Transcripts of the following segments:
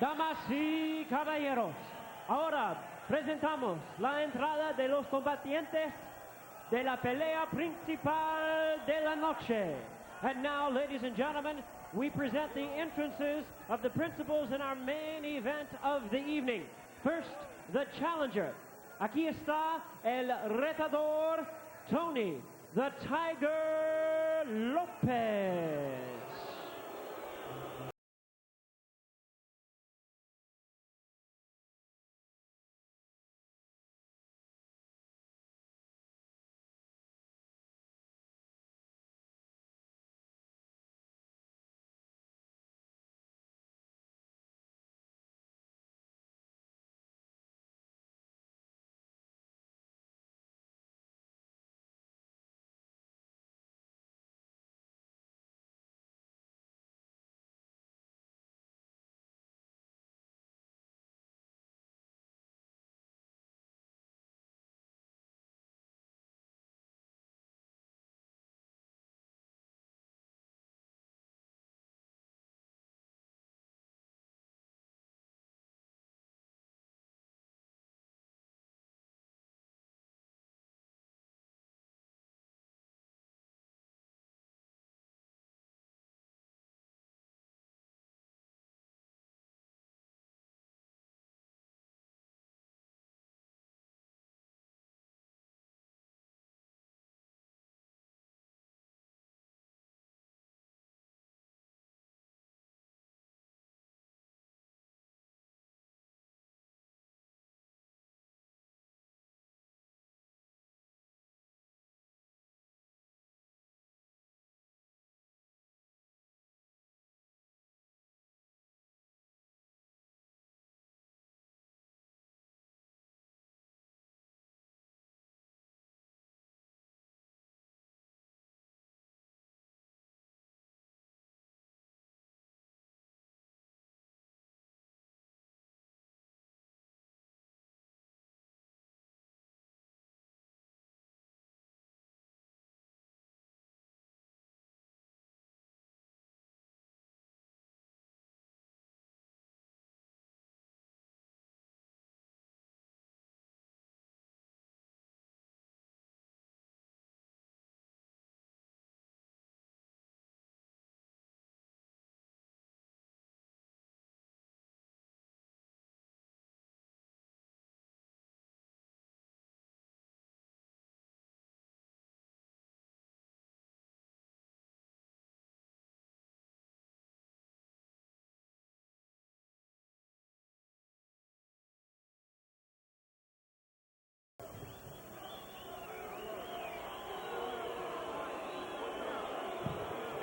Damas y caballeros, ahora presentamos la entrada de los combatientes de la pelea principal de la noche. And now, ladies and gentlemen, we present the entrances of the principals in our main event of the evening. First, the challenger. Aquí está el retador, Tony, the Tiger Lopez.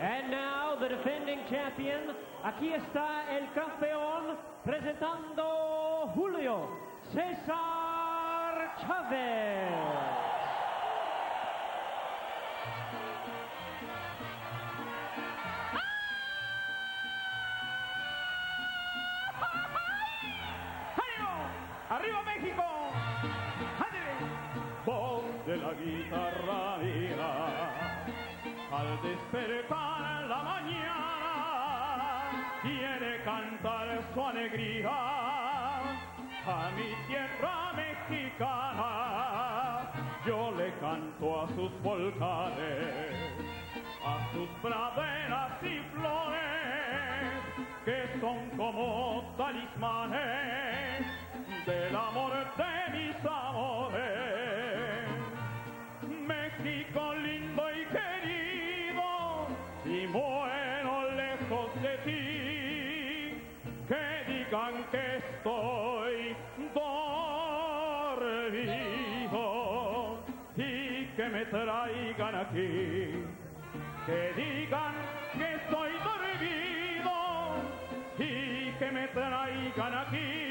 And now the defending champion, aquí está el campeón presentando Julio, Cesar Chavez. ¡Arriba México! ¡Ándale! Voz de la guitarra mía, al despertar la mañana, quiere cantar su alegría a mi tierra mexicana. Yo le canto a sus volcanes, a sus praderas y flores, que son como talismanes del amor de mis amores. México lindo y querido, si muero lejos de ti, que digan que estoy dormido y que me traigan aquí. Que digan que estoy dormido y que me traigan aquí.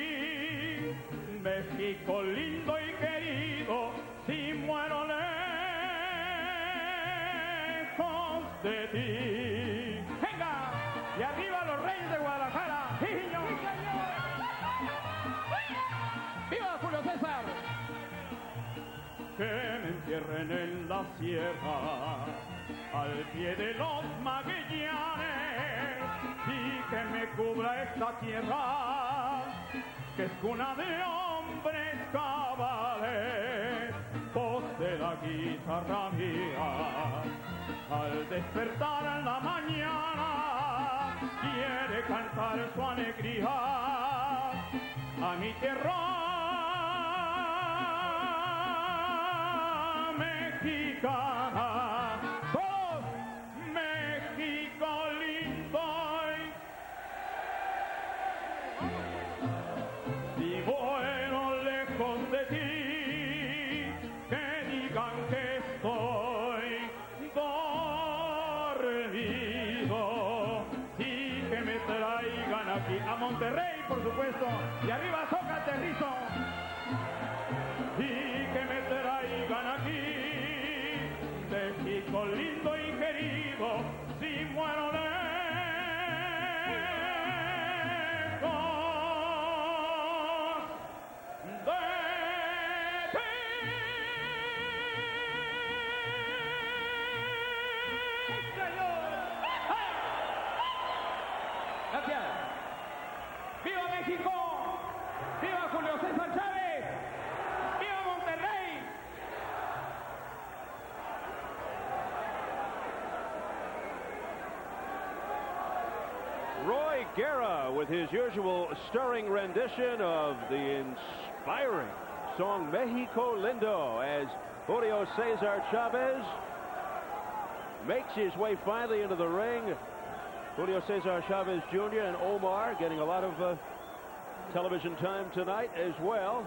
México lindo y querido, si muero lejos de ti. ¡Venga! Y arriba los Reyes de Guadalajara. ¡Sí, señor! ¡Sí, señor! ¡Viva Julio César! Que me entierren en la sierra, al pie de los Magallanes y que me cubra esta tierra que es cuna de hombres cabales, voz de la guitarra mía. Al despertar en la mañana quiere cantar su alegría a mi tierra mexicana. ¡Todos! México lindo y bueno lejos de ti, que digan que estoy dormido y que me traigan aquí a Monterrey, por supuesto, y arriba Zócate, Rizo, y que me traigan aquí, México lindo y querido, si muero lejos de ti. Gracias. ¡Viva México! ¡Viva Julio César Chávez! ¡Viva Monterrey! Roy Guerra with his usual stirring rendition of the inspiring song Mexico Lindo as Julio Cesar Chavez makes his way finally into the ring. Julio Cesar Chavez Jr. and Omar getting a lot of television time tonight as well,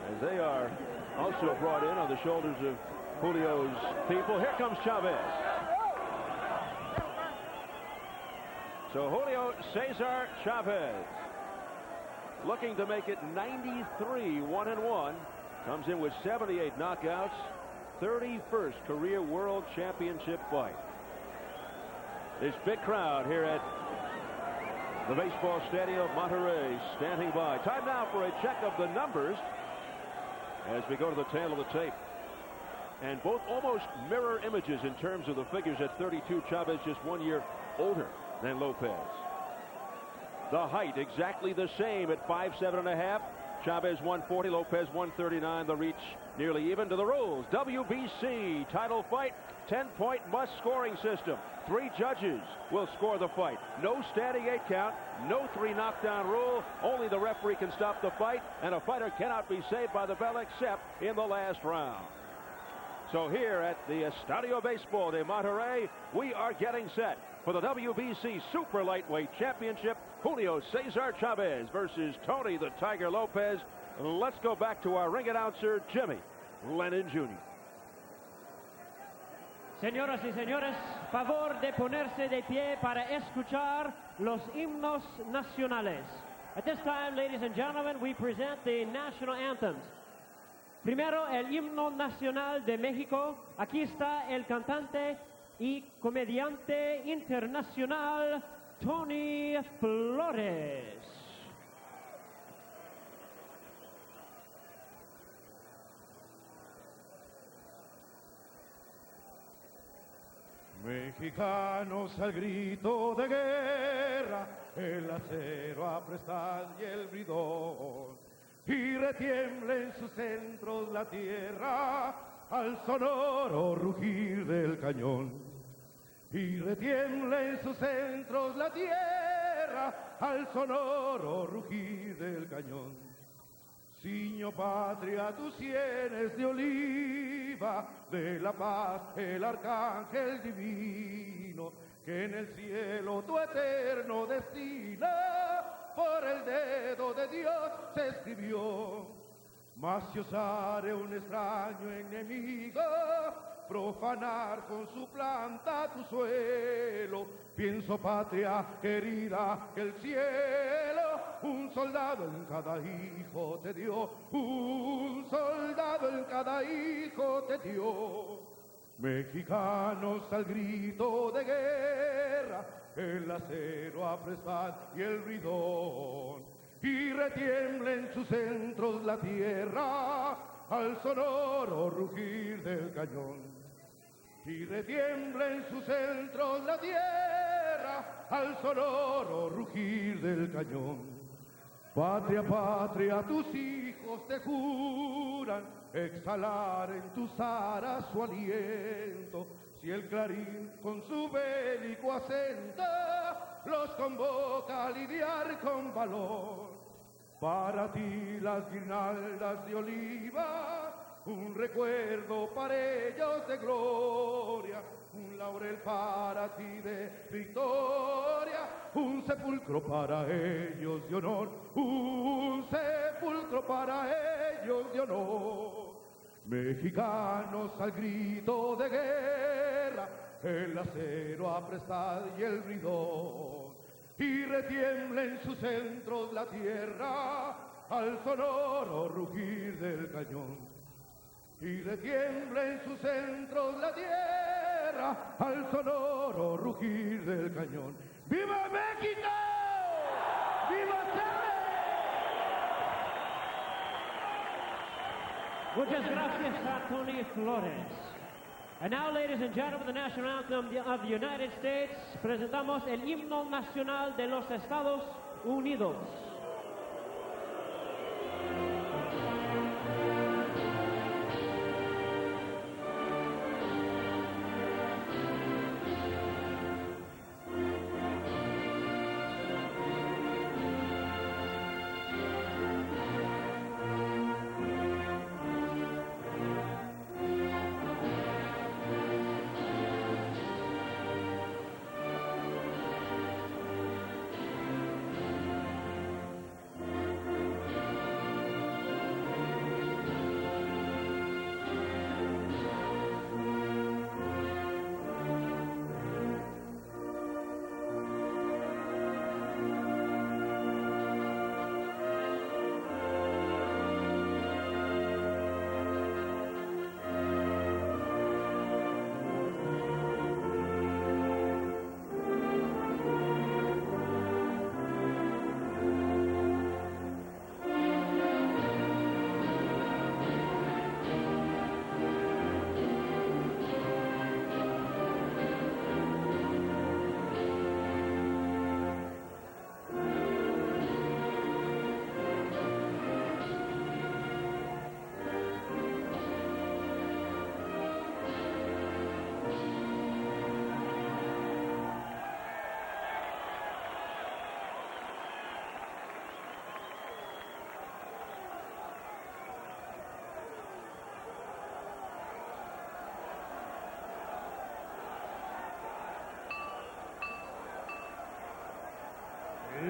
as they are also brought in on the shoulders of Julio's people. Here comes Chavez. So Julio Cesar Chavez looking to make it 93-1-1. Comes in with 78 knockouts, 31st career world championship fight. This big crowd here at the baseball stadium of Monterrey standing by. Time now for a check of the numbers as we go to the tail of the tape. And both almost mirror images in terms of the figures. At 32, Chavez just 1 year older than Lopez. The height exactly the same at 5'7.5". Chavez 140, Lopez 139. The reach nearly even. To the rules. WBC title fight, 10-point must scoring system. 3 judges will score the fight. No standing 8 count, no 3 knockdown rule. Only the referee can stop the fight, and a fighter cannot be saved by the bell except in the last round. So here at the Estadio Baseball de Monterrey, we are getting set for the WBC Super Lightweight Championship. Julio Cesar Chavez versus Tony the Tiger Lopez. Let's go back to our ring announcer, Jimmy Lennon Jr. Señoras y señores, favor de ponerse de pie para escuchar los himnos nacionales. At this time, ladies and gentlemen, we present the national anthems. Primero, el himno nacional de México. Aquí está el cantante y comediante internacional Tony Flores. Mexicanos al grito de guerra, el acero apresad y el bridón, y retiembla en sus centros la tierra al sonoro rugir del cañón. Y retiembla en sus centros la tierra al sonoro rugir del cañón. Ciño patria tus sienes de oliva, de la paz el arcángel divino, que en el cielo tu eterno destino por el dedo de Dios se escribió. Mas si osare un extraño enemigo profanar con su planta tu suelo, pienso patria querida que el cielo un soldado en cada hijo te dio, un soldado en cada hijo te dio. Mexicanos al grito de guerra, el acero apresad y el bridón, y retiembla en sus centros la tierra al sonoro rugir del cañón. y retiembla en sus centros la tierra al sonoro rugir del cañón. Patria, patria, tus hijos te juran exhalar en tus aras su aliento, si el clarín con su bélico acento los convoca a lidiar con valor. Para ti las guirnaldas de oliva, un recuerdo para ellos de gloria, un laurel para ti de victoria, un sepulcro para ellos de honor, un sepulcro para ellos de honor. Mexicanos al grito de guerra, el acero apresta y el bridón, y retiembla en sus centros la tierra al sonoro rugir del cañón. Y retiembla en sus centros la tierra al sonoro rugir del cañón. ¡Viva México! ¡Viva Chavez! Muchas gracias a Tony Flores. And now, ladies and gentlemen, the national anthem of the United States. Presentamos el himno nacional de los Estados Unidos.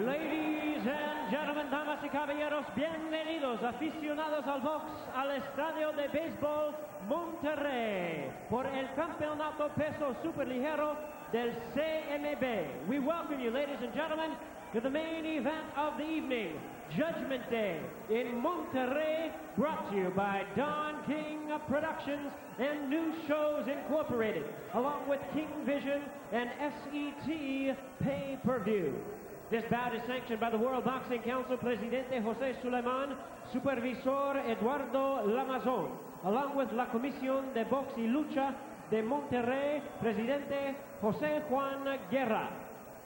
Ladies and gentlemen, damas y caballeros, bienvenidos aficionados al box al estadio de béisbol Monterrey por el campeonato peso superligero del CMB. We welcome you, ladies and gentlemen, to the main event of the evening, Judgment Day in Monterrey, brought to you by Don King Productions and New Shows Incorporated, along with King Vision and SET Pay-Per-View. This bout is sanctioned by the World Boxing Council Presidente José Suleiman, Supervisor Eduardo Lamazón, along with la Comisión de Box y Lucha de Monterrey, Presidente José Juan Guerra.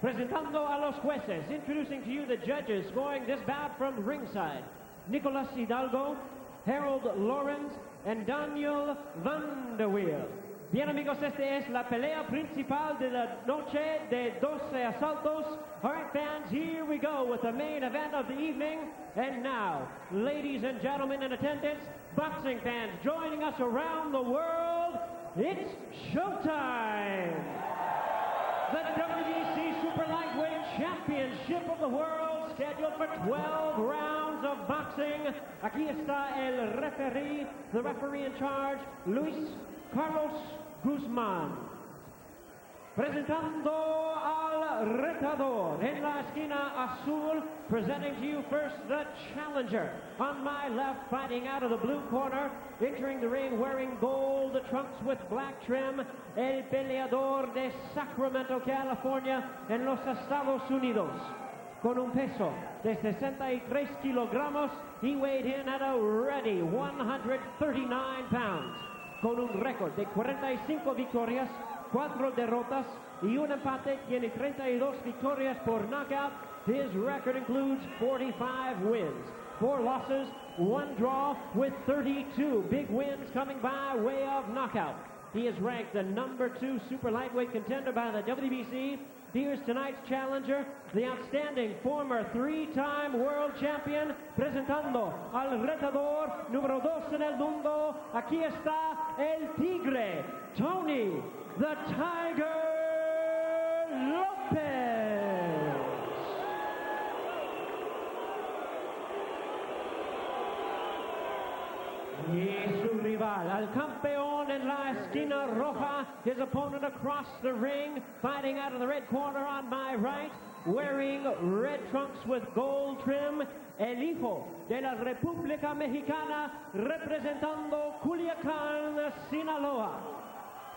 Presentando a los jueces, introducing to you the judges scoring this bout from ringside, Nicolas Hidalgo, Harold Lawrence, and Daniel Vanderweel. Bien, amigos, esta es la pelea principal de la noche de 12 asaltos. All right, fans, here we go with the main event of the evening. And now, ladies and gentlemen in attendance, boxing fans joining us around the world, it's showtime! The WBC Super Lightweight Championship of the World, scheduled for 12 rounds of boxing. Aquí está el referee, the referee in charge, Luis Carlos Guzmán. Presentando al retador en la esquina azul, presenting to you first the challenger. On my left, fighting out of the blue corner, entering the ring wearing gold trunks with black trim, el peleador de Sacramento, California, en los Estados Unidos. Con un peso de 63 kilogramos, he weighed in at a ready 139 pounds. con un récord de 45 victorias, 4 derrotas y un empate. Tiene 32 victorias por knockout. His record includes 45 wins, 4 losses, 1 draw, with 32 big wins coming by way of knockout. He is ranked the #2 super lightweight contender by the WBC. Here's tonight's challenger, the outstanding former 3-time world champion, presentando al retador número 2 en el mundo. Aquí está el Tigre, Tony the Tiger Lopez. Y su rival, al campeón en la esquina roja, his opponent across the ring, fighting out of the red corner on my right, wearing red trunks with gold trim, el hijo de la República Mexicana, representando Culiacán, Sinaloa.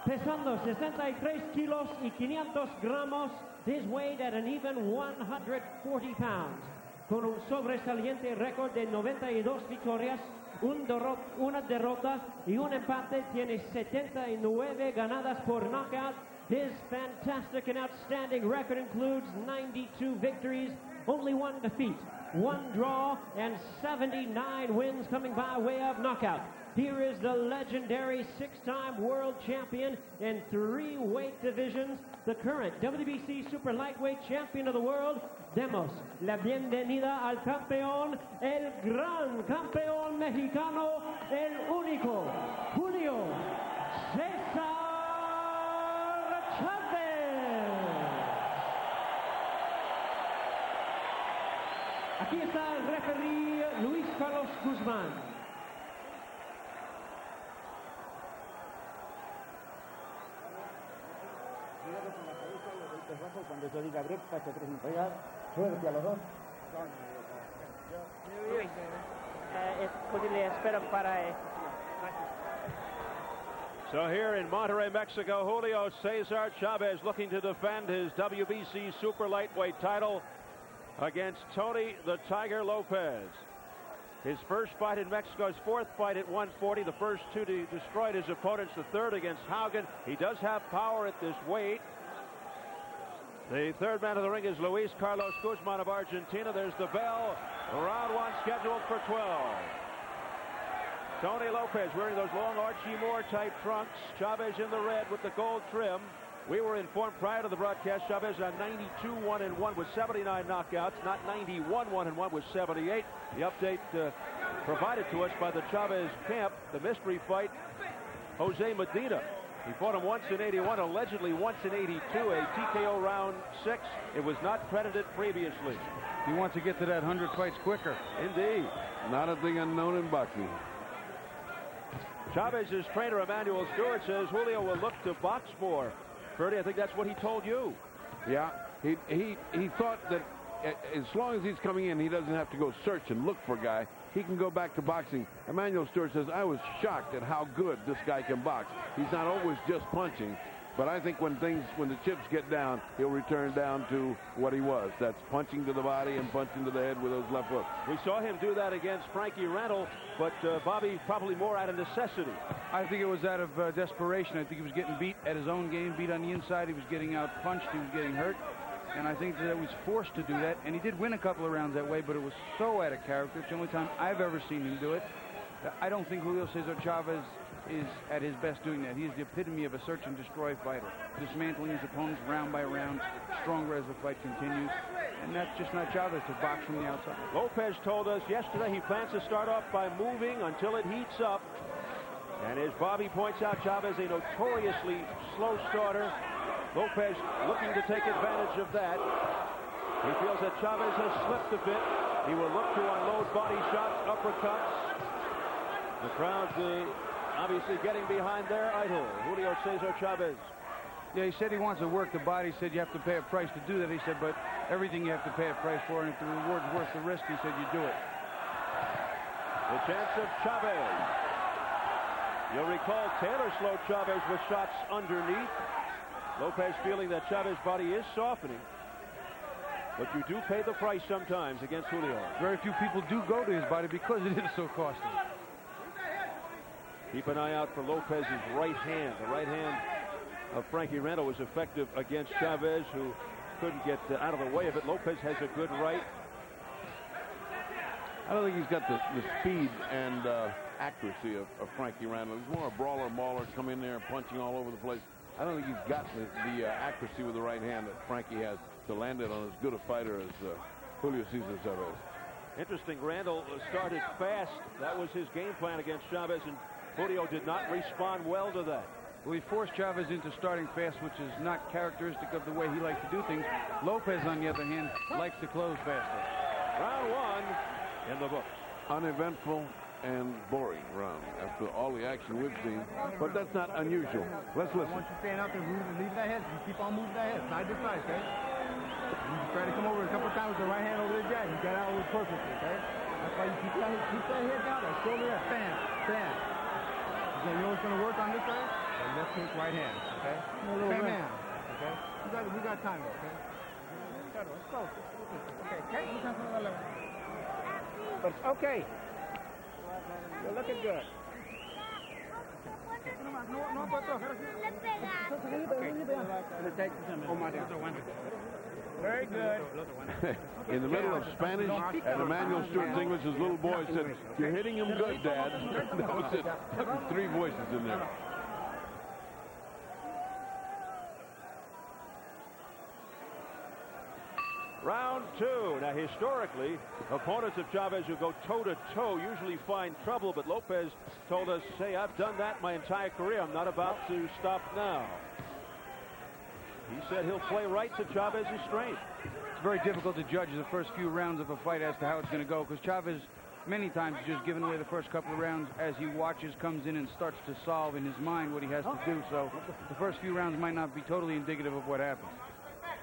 Pesando 63 kilos y 500 gramos, his weight at an even 140 pounds. Con un sobresaliente récord de 92 victorias, una derrota y un empate, tiene 79 ganadas por knockout. His fantastic and outstanding record includes 92 victories, only 1 defeat, 1 draw, and 79 wins coming by way of knockout. Here is the legendary 6-time world champion in 3 weight divisions, the current WBC super lightweight champion of the world. Demos la bienvenida al campeón, el gran campeón mexicano, el único, Julio Cesar Chavez. Aquí está el referee Luis Carlos Guzmán. Cuando yo diga break, para que presentar, suerte a los dos. So here in Monterrey, Mexico, Julio Cesar Chavez looking to defend his WBC super lightweight title against Tony the Tiger Lopez. His first fight in Mexico, his 4th fight at 140. The first 2 destroyed his opponents. The 3rd against Haugen. He does have power at this weight. The 3rd man of the ring is Luis Carlos Guzman of Argentina. There's the bell. Round 1 scheduled for 12. Tony Lopez wearing those long Archie Moore type trunks. Chavez in the red with the gold trim. We were informed prior to the broadcast, Chavez on 92-1-1 with 79 knockouts, not 91-1-1 with 78. The update provided to us by the Chavez camp, the mystery fight, Jose Medina. He fought him once in 81, allegedly once in 82, a TKO round 6. It was not credited previously. He wants to get to that 100 fights quicker. Indeed. Not a thing unknown in boxing. Chavez's trainer, Emmanuel Stewart, says Julio will look to box more. Ferdy, I think that's what he told you. Yeah, he thought that as long as he's coming in, he doesn't have to go search and look for a guy. He can go back to boxing. Emmanuel Stewart says, I was shocked at how good this guy can box. He's not always just punching, but I think when the chips get down, he'll return down to what he was. That's punching to the body and punching to the head with those left hooks. We saw him do that against Frankie Randall, but Bobby, probably more out of necessity. I think it was out of desperation. I think he was getting beat at his own game, beat on the inside. He was getting out punched. He was getting hurt. And I think that he was forced to do that. And he did win a couple of rounds that way, but it was so out of character. It's the only time I've ever seen him do it. I don't think Julio Cesar Chavez is at his best doing that. He is the epitome of a search and destroy fighter, dismantling his opponents round by round, stronger as the fight continues. And that's just not Chavez to box from the outside. Lopez told us yesterday he plans to start off by moving until it heats up. And as Bobby points out, Chavez a notoriously slow starter. Lopez looking to take advantage of that. He feels that Chavez has slipped a bit. He will look to unload body shots, uppercuts. The crowd's obviously getting behind their idol, Julio Cesar Chavez. Yeah, he said he wants to work the body. He said you have to pay a price to do that. He said, but everything you have to pay a price for, and if the reward's worth the risk, he said you do it. The chance of Chavez. You'll recall Taylor slowed Chavez with shots underneath. Lopez feeling that Chavez's body is softening. But you do pay the price sometimes against Julio. Very few people do go to his body because it is so costly. Keep an eye out for Lopez's right hand. The right hand of Frankie Randall was effective against Chavez, who couldn't get out of the way of it. Lopez has a good right. I don't think he's got the speed and accuracy of Frankie Randall. He's more a brawler, mauler, come in there punching all over the place. I don't think he's got the accuracy with the right hand that Frankie has to land it on as good a fighter as Julio Cesar Chavez. Interesting, Randall started fast. That was his game plan against Chavez, and Julio did not respond well to that. Well, he forced Chavez into starting fast, which is not characteristic of the way he likes to do things. Lopez, on the other hand, likes to close faster. Round one in the books. Uneventful and boring round after all the action we've seen, but that's not unusual. Let's listen. Once you stand out there, leave that head. You keep on moving that head, side to side, okay? You just try to come over a couple of times with the right hand over the jab. You got out of it perfectly, okay? That's why you keep that head down there, shoulder up, bam, bam. You know what's going to work on this side? The left hook, right hand, okay? Bam, bam, okay? We got time, okay? Let's go. Okay, but okay. You're looking good. Very good. In the middle of Spanish and Emmanuel Stewart's English, his little boy said, "You're hitting him good, Dad." That was it. That was 3 voices in there. Round two. Now, historically, opponents of Chavez who go toe-to-toe usually find trouble, but Lopez told us, "Hey, I've done that my entire career. I'm not about to stop now." He said he'll play right to Chavez's strength. It's very difficult to judge the first few rounds of a fight as to how it's going to go, because Chavez many times is just giving away the first couple of rounds as he watches, comes in and starts to solve in his mind what he has to do. So the first few rounds might not be totally indicative of what happens.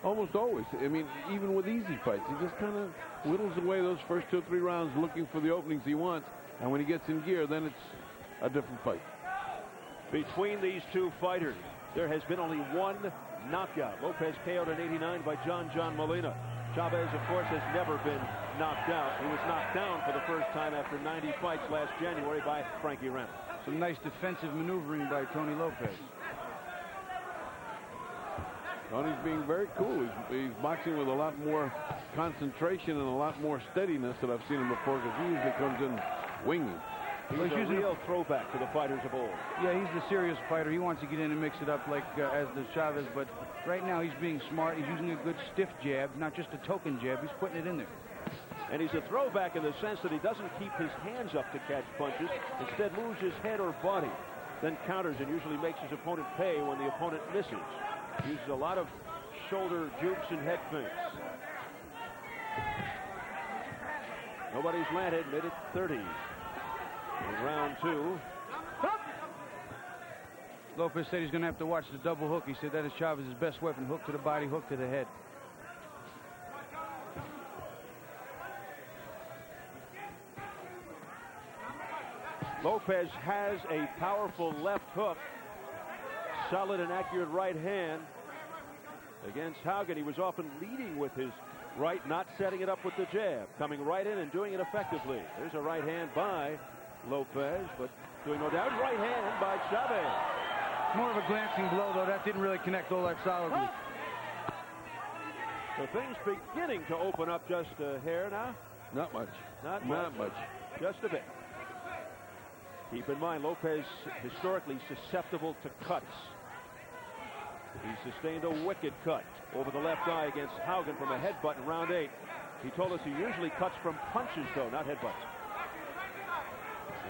Almost always. I mean, even with easy fights, he just kind of whittles away those first 2 or 3 rounds looking for the openings he wants. And when he gets in gear, then it's a different fight. Between these two fighters, there has been only one knockout. Lopez KO'd in '89 by John Molina. Chavez, of course, has never been knocked out. He was knocked down for the first time after 90 fights last January by Frankie Randall. Some nice defensive maneuvering by Tony Lopez. Tony's being very cool. He's boxing with a lot more concentration and a lot more steadiness than I've seen him before, because he usually comes in winging. He's a real throwback to the fighters of old. Yeah, he's the serious fighter. He wants to get in and mix it up like as does Chavez, but right now he's being smart. He's using a good stiff jab, not just a token jab. He's putting it in there. And he's a throwback in the sense that he doesn't keep his hands up to catch punches. Instead, moves his head or body, then counters and usually makes his opponent pay when the opponent misses. Uses a lot of shoulder jukes and head feints. Nobody's landed, made it 30 in round two. Lopez said he's going to have to watch the double hook. He said that is Chavez's best weapon. Hook to the body, hook to the head. Lopez has a powerful left hook. Solid and accurate right hand. Against Haugen, he was often leading with his right, not setting it up with the jab. Coming right in and doing it effectively. There's a right hand by Lopez, but doing no doubt. Right hand by Chavez. More of a glancing blow, though. That didn't really connect all that solidly. So things beginning to open up just a hair now. Not much. Not much. Just a bit. Keep in mind, Lopez historically susceptible to cuts. He sustained a wicked cut over the left eye against Haugen from a headbutt in round 8. He told us he usually cuts from punches, though, not headbutts.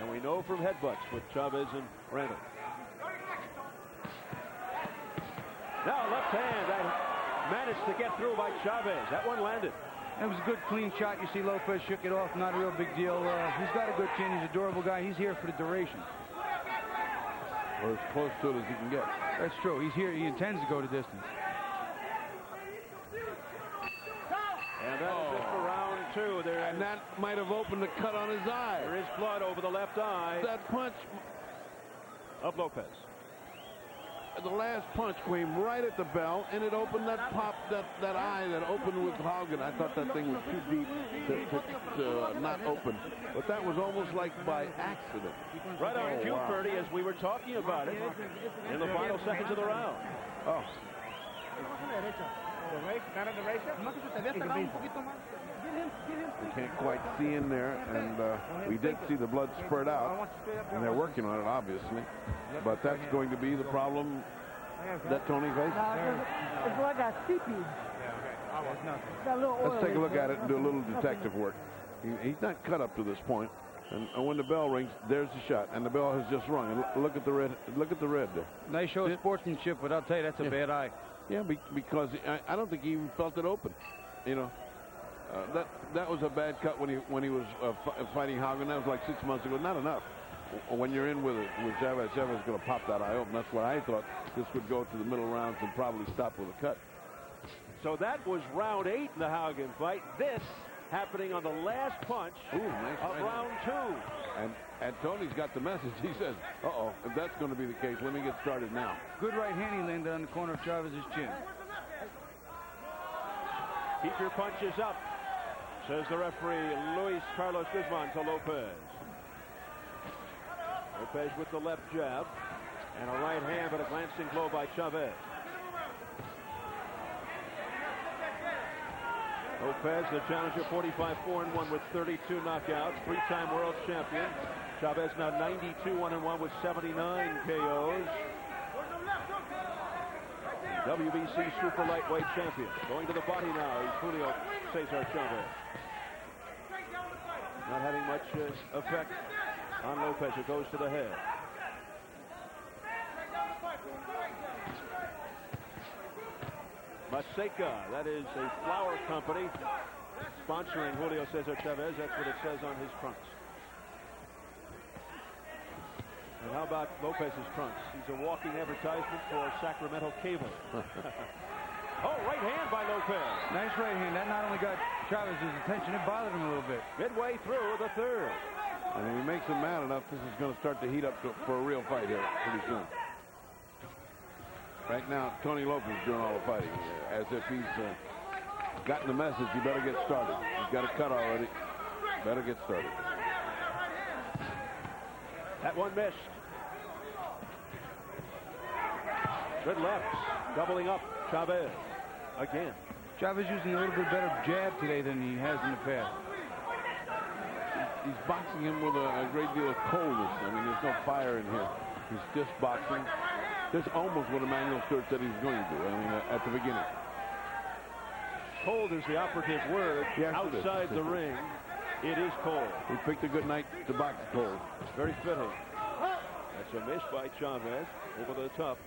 And we know from headbutts with Chavez and Randall. Now left hand, that managed to get through by Chavez. That one landed. That was a good, clean shot. You see Lopez shook it off. Not a real big deal. He's got a good chin. He's a durable guy. He's here for the duration. Or as close to it as he can get. That's true. He's here. He intends to go the distance. And that is it for round two. And that might have opened a cut on his eye. There is blood over the left eye. That punch of Lopez. the last punch came right at the bell, and it opened that that eye that opened with Haugen. I thought that thing was too deep to not open, but that was almost like by accident. Right on cue, Bertie, as we were talking about it in the final seconds of the round. Oh. You can't quite see in there, and we did see the blood spurt out, and they're working on it, obviously. But that's going to be the problem that Tony faces. It's like a CP. Let's take a look at it and do a little detective work. He's not cut up to this point, and when the bell rings, there's the shot, and the bell has just rung. And look at the red. Look at the red there. Nice show of sportsmanship, but I'll tell you, that's a bad eye. Yeah, because I don't think he even felt it open. You know, that was a bad cut when he was fighting Haugen. That was like 6 months ago. Not enough. When you're in with Chavez, Chavez is going to pop that eye open. That's what I thought. This would go to the middle rounds and probably stop with a cut. So that was round 8 in the Haugen fight. This happening on the last punch of round 2. And Tony's got the message. He says, uh-oh, if that's going to be the case, let me get started now. Good right hand he landed on the corner of Chavez's chin. Keep your punches up, says the referee Luis Carlos Guzman to Lopez. Lopez with the left jab and a right hand, but a glancing blow by Chavez. Lopez, the challenger, 45-4-1 with 32 knockouts, 3-time world champion. Chavez now 92-1-1 with 79 KOs. WBC super lightweight champion. Going to the body now is Julio Cesar Chavez. Not having much effect on Lopez. It goes to the head. Maseca, that is a flower company sponsoring Julio Cesar Chavez. That's what it says on his trunks. And how about Lopez's trunks? He's a walking advertisement for Sacramento Cable. Oh, right hand by Lopez. Nice right hand. That not only got Chavez's attention, it bothered him a little bit. Midway through the third. And if he makes him mad enough, this is going to start to heat up for a real fight here pretty soon. Right now, Tony Lopez is doing all the fighting, as if he's gotten the message. You better get started. He's got a cut already. Better get started. That one missed. Good lefts. Doubling up. Chavez again. Chavez using a little bit better jab today than he has in the past. He's boxing him with a great deal of coldness. I mean, there's no fire in here. He's just boxing. That's almost what Emmanuel Stewart said he was going to do. I mean, at the beginning. Cold is the operative word. Yes, outside the ring. It is cold. He picked a good night to box cold. Very fitting. That's a miss by Chavez over the top.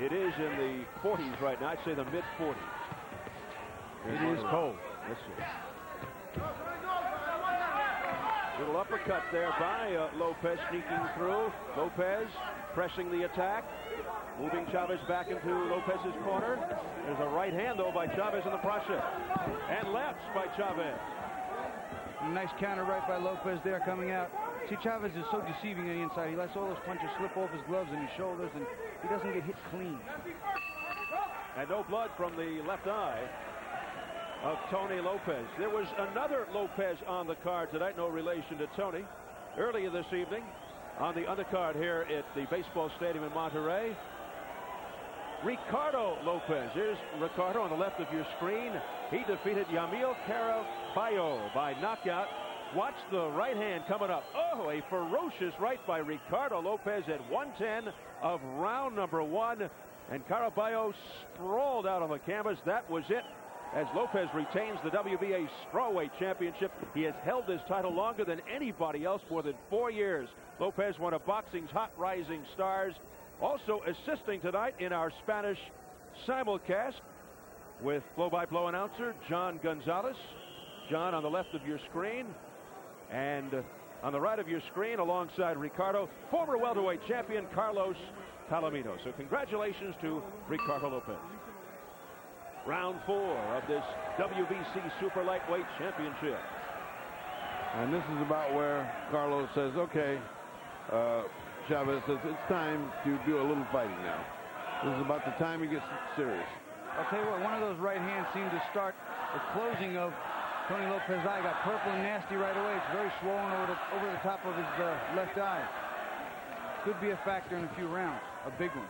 It is in the 40s right now. I'd say the mid-40s. It is cold. Yes, sir. Little uppercut there by Lopez, sneaking through. Lopez pressing the attack. Moving Chavez back into Lopez's corner. There's a right hand, though, by Chavez in the process. And lefts by Chavez. Nice counter right by Lopez there coming out. See, Chavez is so deceiving on the inside. He lets all those punches slip off his gloves and his shoulders, and he doesn't get hit clean. And no blood from the left eye of Tony Lopez. There was another Lopez on the card tonight, no relation to Tony. Earlier this evening, on the undercard here at the baseball stadium in Monterrey, Ricardo Lopez. Here's Ricardo on the left of your screen. He defeated Yamil Caraballo by knockout. Watch the right hand coming up. Oh, a ferocious right by Ricardo Lopez at 110 of round number 1. And Caraballo sprawled out on the canvas. That was it, as Lopez retains the WBA Strawweight Championship. He has held this title longer than anybody else, more than 4 years. Lopez, one of boxing's hot rising stars. Also assisting tonight in our Spanish simulcast with blow-by-blow announcer John Gonzalez. John on the left of your screen, and on the right of your screen alongside Ricardo, former welterweight champion Carlos Palomino. So congratulations to Ricardo Lopez. Round 4 of this WBC Super Lightweight Championship. And this is about where Carlos says, okay, Chavez says it's time to do a little fighting now. This is about the time he gets serious. I'll tell you what, one of those right hands seemed to start the closing of Tony Lopez's eye. Got purple and nasty right away. It's very swollen over the top of his left eye. Could be a factor in a few rounds. A big one.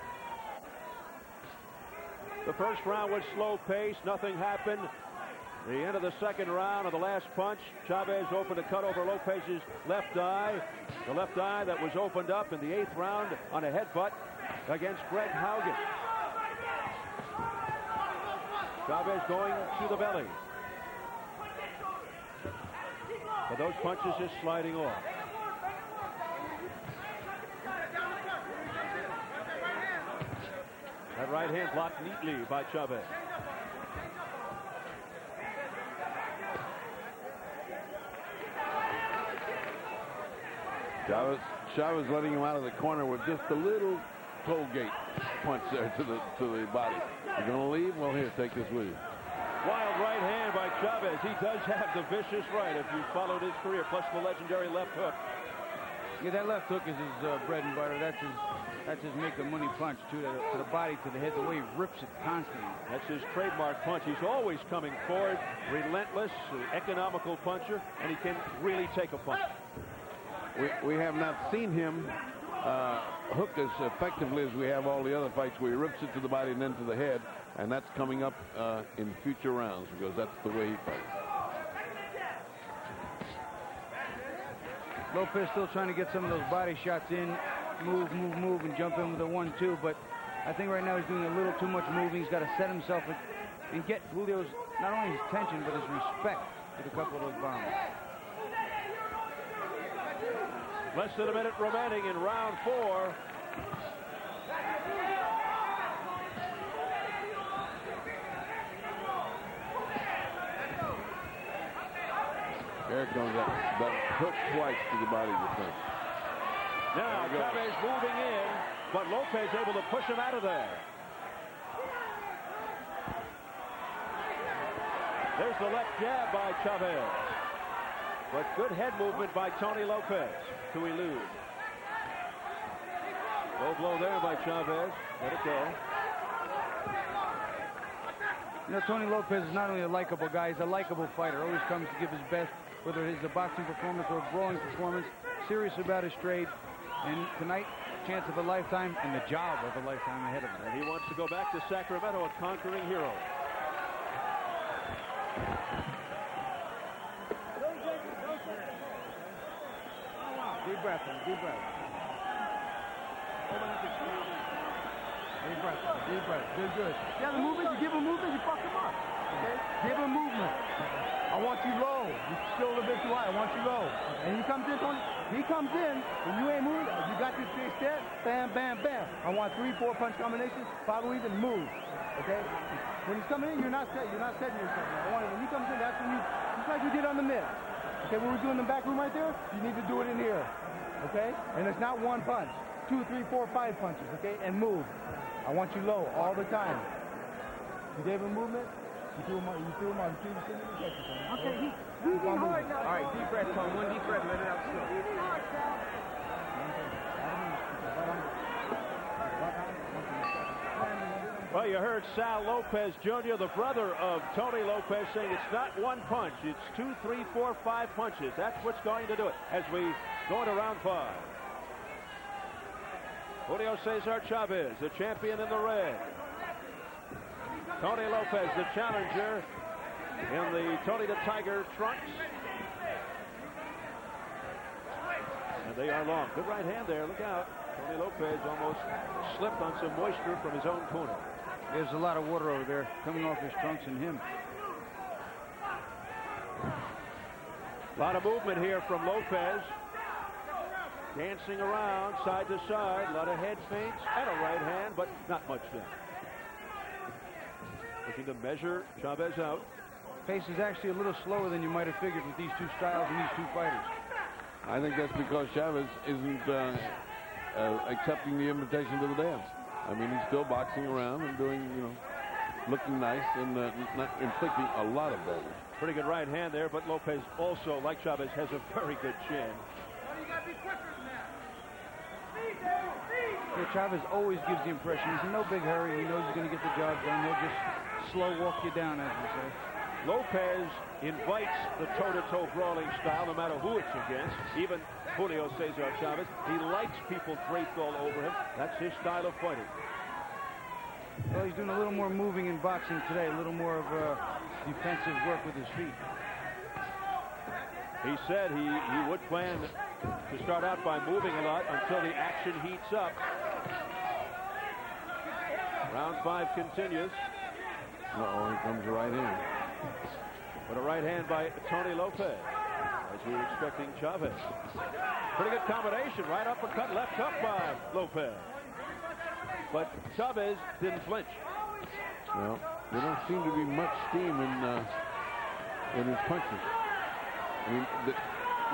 The first round was slow paced. Nothing happened. The end of the second round of the last punch, Chavez opened to cut over Lopez's left eye. The left eye that was opened up in the 8th round on a headbutt against Greg Haugen. Chavez going to the belly. But those punches just sliding off. That right hand blocked neatly by Chavez. Chavez letting him out of the corner with just a little toe gate punch there to the body. You're going to leave? Well, here, take this with you. Wild right hand by Chavez. He does have the vicious right if you followed his career, plus the legendary left hook. Yeah, that left hook is his bread and butter. That's his make the money punch to the body, to the head, the way he rips it constantly. That's his trademark punch. He's always coming forward, relentless, economical puncher, and he can really take a punch. We have not seen him hook as effectively as we have all the other fights where he rips it to the body and then to the head, and that's coming up in future rounds because that's the way he fights. Lopez still trying to get some of those body shots in, move, and jump in with a 1-2, but I think right now he's doing a little too much moving. He's got to set himself and get Julio's, not only his attention, but his respect with a couple of those bombs. Less than a minute remaining in round 4. There comes that hook twice to the body defense. Now Chavez moving in, but Lopez able to push him out of there. There's the left jab by Chavez. But good head movement by Tony Lopez to elude. Low blow there by Chavez. Let it go. You know, Tony Lopez is not only a likable guy, he's a likable fighter. Always comes to give his best, whether it is a boxing performance or a brawling performance. Serious about his trade. And tonight, chance of a lifetime and the job of a lifetime ahead of him. And he wants to go back to Sacramento, a conquering hero. Deep breath, deep breath. Deep breath, deep breath. Good. Yeah, the movement, you give him movement, you fuck him up. Okay? Give him movement. I want you low. You're still a little bit too high. I want you low. And he comes in, Tony. He comes in, and you ain't moving. You got your big step. Bam, bam, bam. I want 3-4 punch combinations. Follow even move. Okay? When he's coming in, you're not setting yourself. I want it. When he comes in, that's when you, just like we did on the mid. Okay, what we're doing in the back room right there, you need to do it in here. Okay? And it's not one punch. 2, 3, 4, 5 punches. Okay? And move. I want you low all the time. You gave him movement. You threw him on. Okay, he's breathing hard now. All right, deep breath, Tony. One deep breath, let it out slow. Breathing hard, Sal. Well, you heard Sal Lopez Jr., the brother of Tony Lopez, saying it's not one punch. It's 2, 3, 4, 5 punches. That's what's going to do it as we go into round 5. Julio Cesar Chavez, the champion in the red. Tony Lopez, the challenger in the Tony the Tiger trunks. And they are long. Good right hand there. Look out. Tony Lopez almost slipped on some moisture from his own corner. There's a lot of water over there coming off his trunks and him. A lot of movement here from Lopez. Dancing around side to side. A lot of head feints and a right hand, but not much there. Looking to measure Chavez out. Pace is actually a little slower than you might have figured with these two styles and these two fighters. I think that's because Chavez isn't accepting the invitation to the dance. I mean, he's still boxing around and doing, looking nice and not inflicting a lot of damage. Pretty good right hand there, but Lopez also, like Chavez, has a very good chin. Yeah, Chavez always gives the impression he's in no big hurry. He knows he's going to get the job done. He'll just slow walk you down, as we say. Lopez invites the toe-to-toe brawling style, no matter who it's against. Even Julio Cesar Chavez. He likes people draped all over him. That's his style of fighting. Well, he's doing a little more moving in boxing today, a little more of defensive work with his feet. He said he would plan to start out by moving a lot until the action heats up. Round 5 continues. Uh-oh, here comes the right hand. With a right hand by Tony Lopez, as we were expecting Chavez. Pretty good combination. Right uppercut, left hook by Lopez. But Chavez didn't flinch. Well, there don't seem to be much steam in his punches. I mean,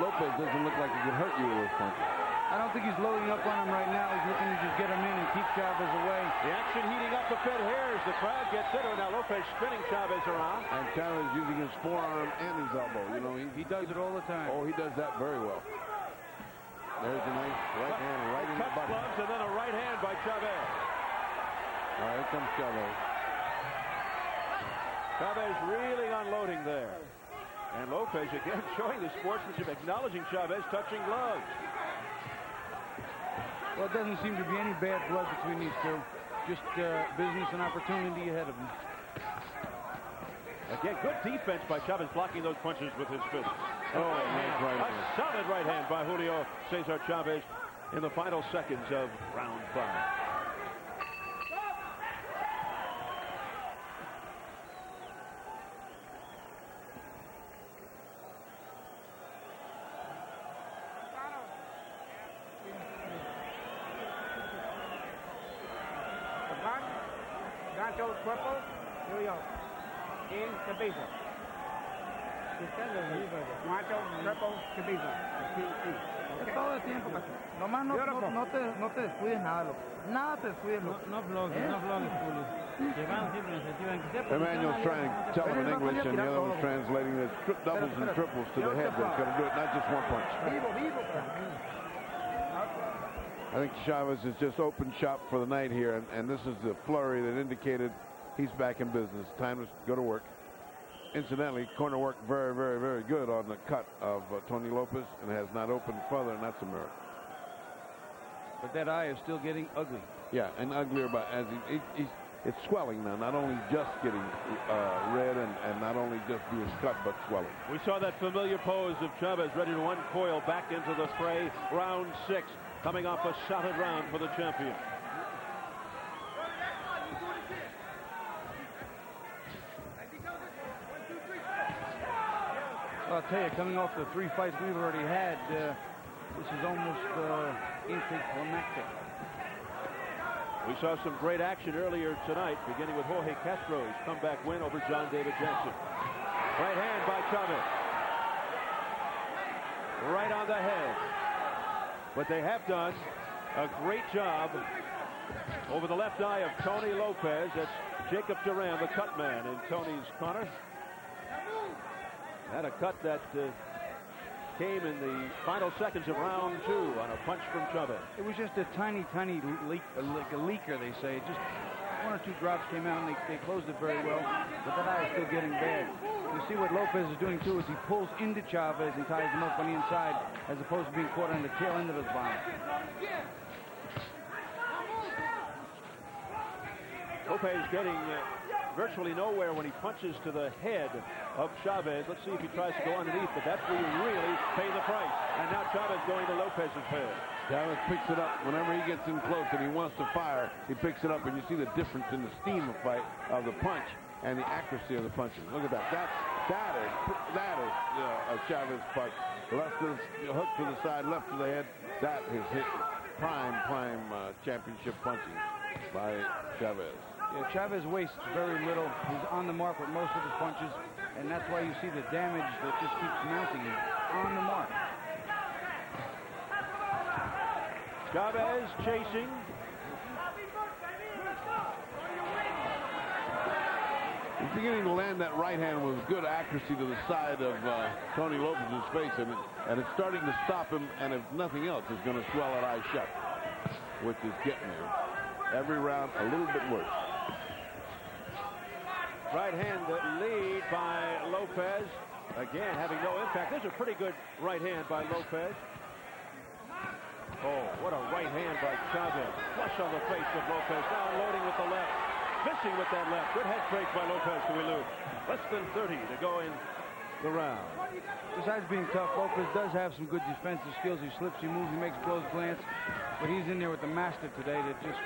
Lopez doesn't look like he could hurt you with those punches. I don't think he's loading up on him right now. He's looking to just get him in and keep Chavez away. The action heating up a bit here as the crowd gets into it. Now Lopez spinning Chavez around. And Chavez using his forearm and his elbow. You know, he does it all the time. Oh, he does that very well. There's a nice right hand right in the Cut button. gloves and then a right hand by Chavez. All right, here comes Chavez. Chavez really unloading there. And Lopez again showing the sportsmanship, acknowledging Chavez touching gloves. Well, it doesn't seem to be any bad blood between these two. Just business and opportunity ahead of them. Again, good defense by Chavez, blocking those punches with his fists. Oh, nice right A hand. solid right hand by Julio Cesar Chavez in the final seconds of round 5. Gancho, cuerpo, Julio. In cabeza. Gancho, cuerpo, cabeza. Es todo el tiempo, cacho. Nomás no te descuides nada, loco. Nada te descuides, loco. No vlogues, Julio. Llegaron siempre iniciativa en que sea. Emmanuel's trying to tell him in English, and the other one's translating the doubles and triples to the head. That's going to do it, not just one punch. I think Chavez has just opened shop for the night here, and this is the flurry that indicated he's back in business. Time to go to work. Incidentally, corner work very, very, very good on the cut of Tony Lopez, and has not opened further, and that's a miracle. But that eye is still getting ugly. Yeah, and uglier, but as it's swelling now, not only just getting red and not only just being cut, but swelling. We saw that familiar pose of Chavez ready to uncoil back into the fray. Round 6, coming off a solid round for the champion. I'll tell you, coming off the 3 fights we've already had, this is almost anticlimactic. We saw some great action earlier tonight, beginning with Jorge Castro's comeback win over John David Jackson. Right hand by Chavez. Right on the head. But they have done a great job over the left eye of Tony Lopez. That's Jacob Duran, the cut man, in Tony's corner. Had a cut that came in the final seconds of round 2 on a punch from Chavez. It was just a tiny leak, like a leaker, they say. Just 1 or 2 drops came out, and they closed it very well. But that eye is still getting bad. You see what Lopez is doing, too, is he pulls into Chavez and ties him up on the inside, as opposed to being caught on the tail end of his body. Lopez getting virtually nowhere when he punches to the head of Chavez. Let's see if he tries to go underneath, but that's where you really pay the price. And now Chavez going to Lopez's head. Chavez picks it up whenever he gets in close and he wants to fire. He picks it up, and you see the difference in the steam of the punch and the accuracy of the punches. Look at that. That is a Chavez punch. Left to the hook to the side, left to the head. That is hit prime championship punching by Chavez. Yeah, Chavez wastes very little. He's on the mark with most of his punches, and that's why you see the damage that just keeps mounting on the mark. Chavez chasing. He's beginning to land that right hand with good accuracy to the side of Tony Lopez's face, and it's starting to stop him, and if nothing else, it's going to swell that eye shut. which is getting him every round a little bit worse. Right hand lead by Lopez. Again, having no impact. This is a pretty good right hand by Lopez. Oh, what a right hand by Chavez. Flush on the face of Lopez. Now unloading with the left. Missing with that left. Good head fake by Lopez to elude. Less than 30 to go in the round. Besides being tough, Lopez does have some good defensive skills. He slips, he moves, he makes blows, glance. But he's in there with the master today that just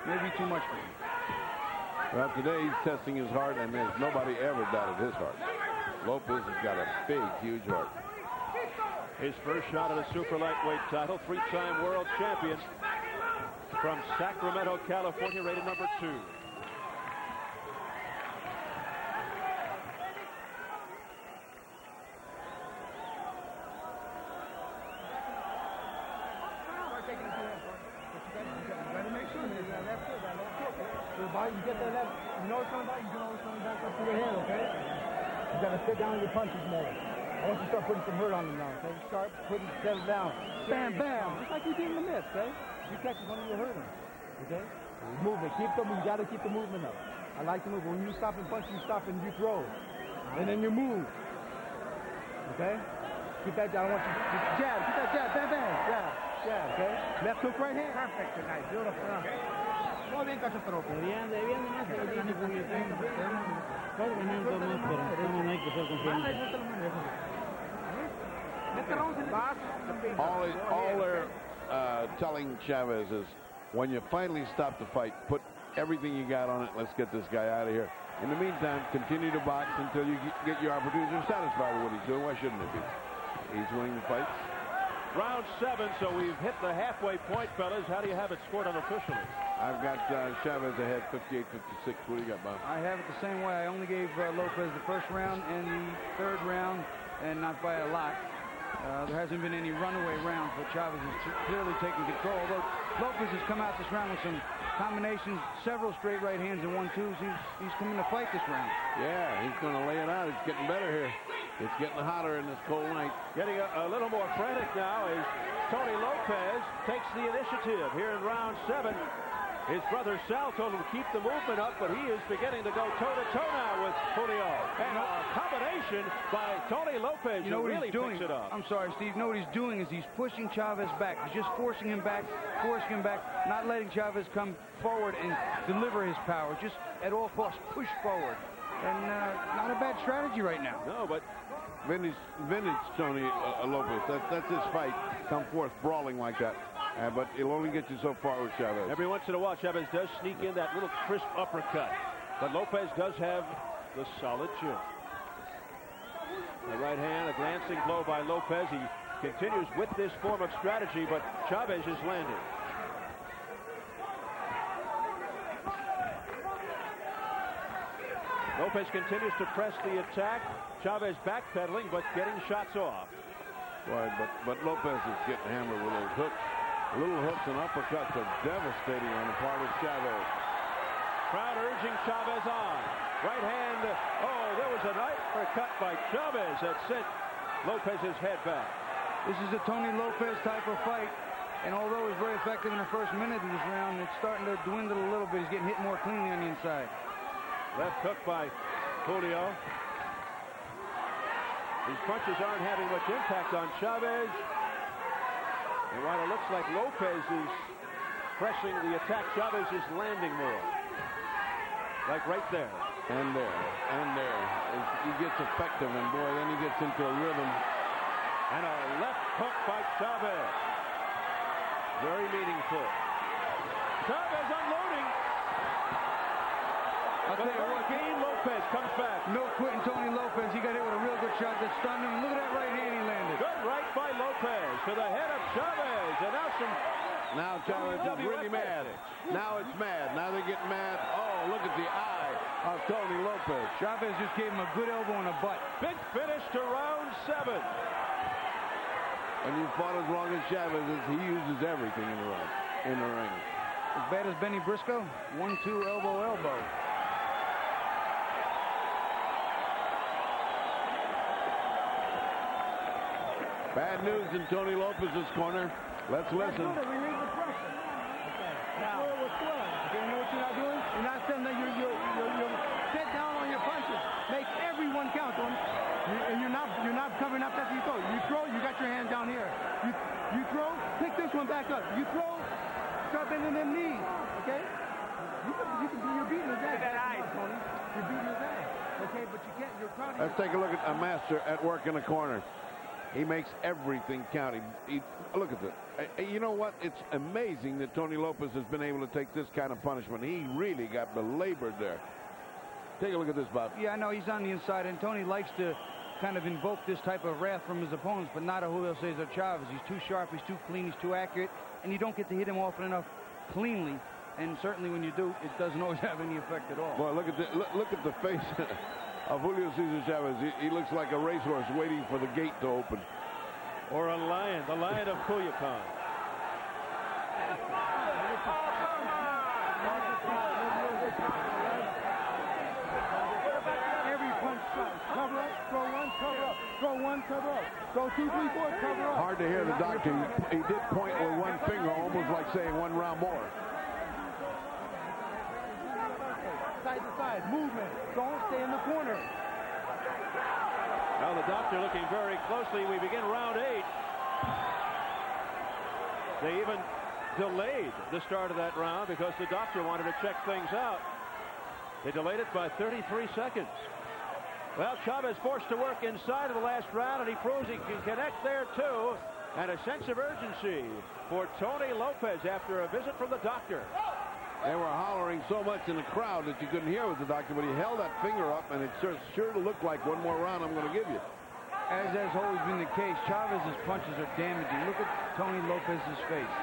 may be too much for him. Well, today he's testing his heart, and there's nobody ever doubted his heart. Lopez has got a big, huge heart. His first shot at a super lightweight title, three-time world champion from Sacramento, California, rated number 2. You get that left, you know what's coming back, you can always come back up to your head, okay? You gotta sit down with your punches more. I want you to start putting some hurt on them now, okay? Start putting, settle down. Bam, bam. Just like you did in the mitts, okay? You catch it when you hurt them, okay? Movement, keep the movement. You gotta keep the movement up. I like the movement. When you stop and punch, you stop and you throw. And then you move. Okay? Keep that down. I want you to jab. Keep that jab. Bam, bam. Jab. Jab, okay? Left hook, right hand. Perfect tonight. Beautiful. Muy bien, cachetero. Debían nomás que lo tiene con el tiempo. Estás ganando más, pero no hay que ser confianza. All they're telling Chavez is, when you finally stop the fight, put everything you got on it. Let's get this guy out of here. In the meantime, continue to box until you get your opportunities. You're satisfied with what he's doing. Why shouldn't it be? He's winning the fights. Round 7, so we've hit the halfway point, fellas. How do you have it scored unofficially? I've got Chavez ahead, 58-56. What do you got, Bob? I have it the same way. I only gave Lopez the first round and the third round, and not by a lot. There hasn't been any runaway rounds, but Chavez is clearly taking control. Although Lopez has come out this round with some combinations, several straight right hands and 1-2s. He's coming to fight this round. Yeah, he's going to lay it out. It's getting better here. It's getting hotter in this cold night. Getting a little more frantic now as Tony Lopez takes the initiative here in round 7. His brother Sal told him to keep the movement up, but he is beginning to go toe-to-toe now with Julio. And a combination by Tony Lopez, you know who what really he's doing? picks it up. I'm sorry, Steve. You know what he's doing is he's pushing Chavez back. He's just forcing him back, not letting Chavez come forward and deliver his power. Just at all costs, push forward. And not a bad strategy right now. No, but vintage Tony Lopez. That's his fight. Come forth brawling like that. But it'll only get you so far with Chavez. Every once in a while, Chavez does sneak in that little crisp uppercut. But Lopez does have the solid chin. The right hand, a glancing blow by Lopez. He continues with this form of strategy, but Chavez is landing. Lopez continues to press the attack. Chavez backpedaling, but getting shots off. Boy, but Lopez is getting hammered with those hooks. Little hooks and uppercuts are devastating on the part of Chavez. Crowd urging Chavez on. Right hand. Oh, there was an uppercut by Chavez that sent Lopez's head back. This is a Tony Lopez type of fight. And although he was very effective in the first minute of this round, it's starting to dwindle a little bit. He's getting hit more cleanly on the inside. Left hook by Julio. These punches aren't having much impact on Chavez. And while it looks like Lopez is pressing the attack, Chavez is landing more. Like right there. And there. And there. He gets effective, and boy, then he gets into a rhythm. And a left hook by Chavez. Very meaningful. Chavez unloading. I'll tell you what, again, Lopez comes back. No quitting Tony Lopez. He got hit with a real good shot that stunned him. And look at that right hand he landed. Good right by Lopez to the head of Chavez. And now Chavez is really mad. Now it's mad. Now they're getting mad. Oh, look at the eye of Tony Lopez. Chavez just gave him a good elbow in the butt. Big finish to round 7. When you fought as long as Chavez is, he uses everything in the ring. As bad as Benny Briscoe? 1-2 elbow. Bad news in Tony Lopez's corner. Let's listen. Relieve the pressure. Okay. count, Tony. And you're not covering up after you throw. You throw, you got your hand down here. You throw, pick this one back up. You throw, start bending them knees. Okay? You're beating his ass, Tony. You're beating his ass. Okay, but you can't. You're proud of. Let's take a look at a master at work in the corner. He makes everything count. Look at this. You know what? It's amazing that Tony Lopez has been able to take this kind of punishment. He really got belabored there. Take a look at this, Bob. Yeah, I know he's on the inside, and Tony likes to kind of invoke this type of wrath from his opponents, but not a Julio Cesar Chavez. He's too sharp, he's too clean, he's too accurate, and you don't get to hit him often enough cleanly. And certainly when you do, it doesn't always have any effect at all. Boy, look at the face of Julio Cesar Chavez. He looks like a racehorse waiting for the gate to open. Or a lion, the lion of Culiacan. Every punch strikes. Cover up, throw one, cover up. Throw one, cover up. Throw 2, 3, 4, cover up. Hard to hear the doctor. He did point with one finger, almost like saying one round more. Side to side, movement. Don't stay in the corner. Now the doctor looking very closely. We begin round 8. They even delayed the start of that round because the doctor wanted to check things out. They delayed it by 33 seconds. Well, Chavez forced to work inside of the last round, and he proves he can connect there too. And a sense of urgency for Tony Lopez after a visit from the doctor. They were hollering so much in the crowd that you couldn't hear with the doctor, but he held that finger up, and it sure looked like one more round I'm going to give you. As has always been the case, Chavez's punches are damaging. Look at Tony Lopez's face.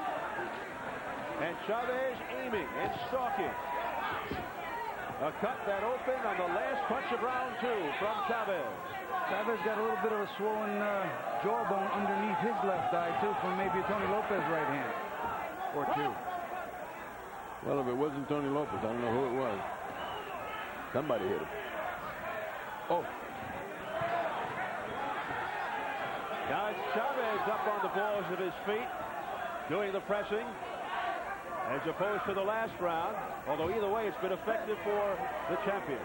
And Chavez aiming and stalking. A cut that opened on the last punch of round 2 from Chavez. Chavez got a little bit of a swollen jawbone underneath his left eye, too, from maybe Tony Lopez's right hand. Or 2. Well, if it wasn't Tony Lopez, I don't know who it was. Somebody hit him. Oh. Now it's Chavez up on the balls of his feet, doing the pressing, as opposed to the last round, although either way it's been effective for the champion.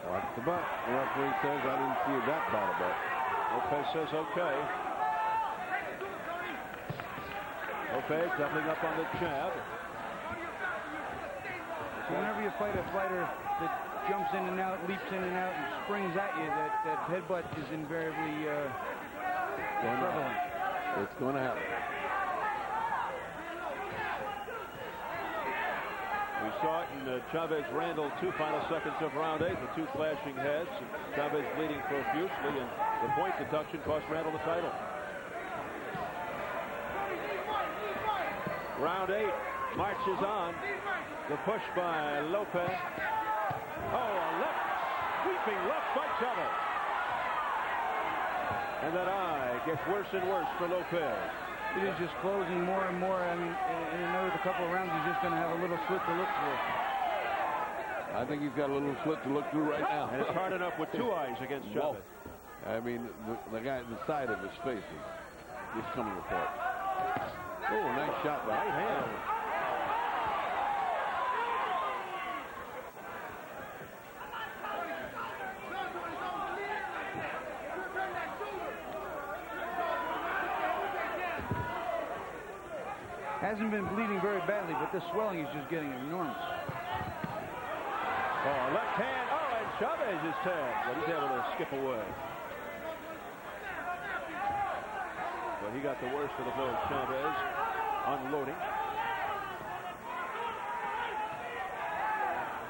Watch the butt. The referee says, I didn't see that bad a butt. Lopez says okay. Lopez doubling up on the jab. Whenever you fight a fighter that jumps in and out, leaps in and out, and springs at you, that headbutt is invariably prevalent. It's going to happen. We saw it in Chavez-Randall 2 final seconds of round 8, the 2 clashing heads. Chavez bleeding profusely, and the point deduction cost Randall the title. Round 8 marches on. The push by Lopez. Oh, a left, sweeping left by Chavez. And that eye gets worse and worse for Lopez. It is just closing more and more. I mean, in another couple of rounds, he's just going to have a little slit to look through. I think he's got a little slit to look through right now. And it's hard enough with 2 eyes against Chavez. I mean, the guy, the side of his face is just coming apart. Oh, nice shot by right hand. Hasn't been bleeding very badly, but the swelling is just getting enormous. Oh, left hand. Oh, and Chavez is tagged, but he's able to skip away. But he got the worst of the blow. Chavez unloading.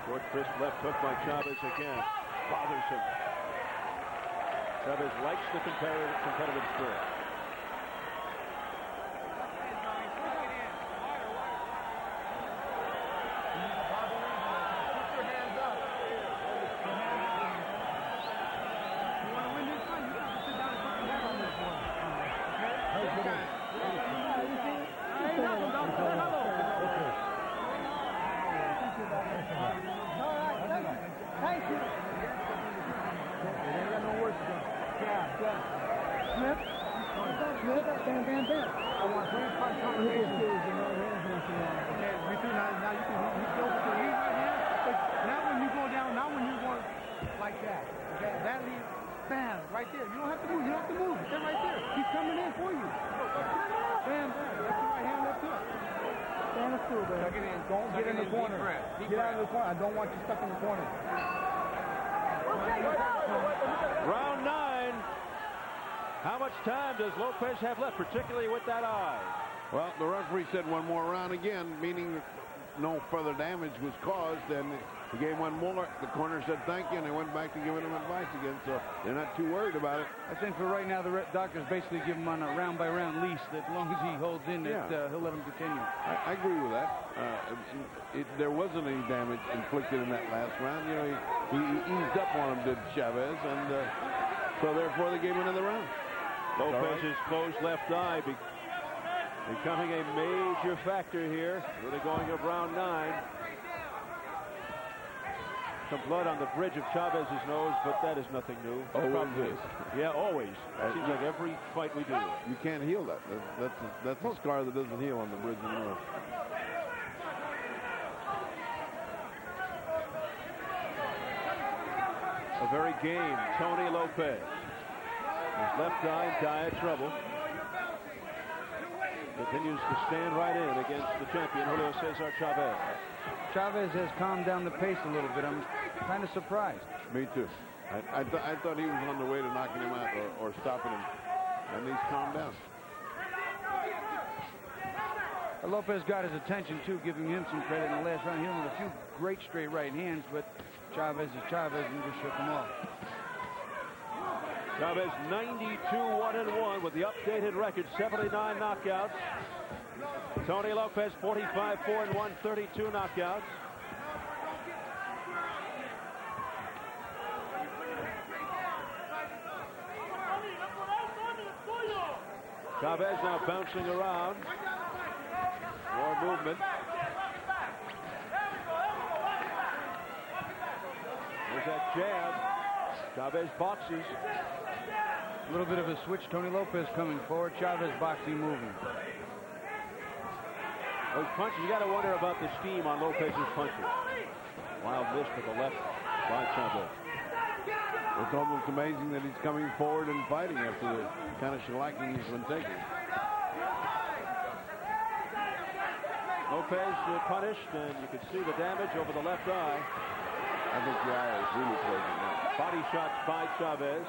Short, crisp left hook by Chavez again. Bothers him. Chavez likes the competitive spirit. Like that. Okay, that lead, bam, right there. You don't have to move. You don't have to move. They're right there. He's coming in for you. Bam, bam. That's the right hand left hook. Stand up through, man. Don't get in the corner. Get out of the corner. I don't want you stuck in the corner. Round 9. How much time does Lopez have left, particularly with that eye? Well, the referee said one more round again, meaning that no further damage was caused, and he gave one more. The corner said thank you, and they went back to giving him advice again, so they're not too worried about it. I think for right now, the doctors basically give him on a round-by-round leash that as long as he holds in, that he'll let him continue. I agree with that. There wasn't any damage inflicted in that last round. You know, he eased up on him, did Chavez, and so therefore they gave him another round. Lopez's closed left eye becoming a major factor here. Really going of round 9. Some blood on the bridge of Chavez's nose, but that is nothing new. Always is. Yeah, always. It seems like every fight we do. You can't heal that. That's a scar that doesn't heal on the bridge of the nose. A very game Tony Lopez. His left eye in dire trouble. Continues to stand right in against the champion, Julio Cesar Chavez. Chavez has calmed down the pace a little bit. I'm kind of surprised. Me too. I thought he was on the way to knocking him out or stopping him, and he's calmed down. Lopez got his attention, too, giving him some credit in the last round. He had a few great straight right hands, but Chavez is Chavez and just shook him off. Chavez 92-1-1 with the updated record, 79 knockouts. Tony Lopez 45-4-1, 32 knockouts. Chavez now bouncing around. More movement. There's that jab. Chavez boxes. A little bit of a switch. Tony Lopez coming forward. Chavez boxing moving. Those punches, you got to wonder about the steam on Lopez's punches. Wild miss to the left by Chavez. It's almost amazing that he's coming forward and fighting after the kind of shellacking he's been taking. Lopez punished, and you can see the damage over the left eye. I think the eye is really closing now. Body shots by Chavez.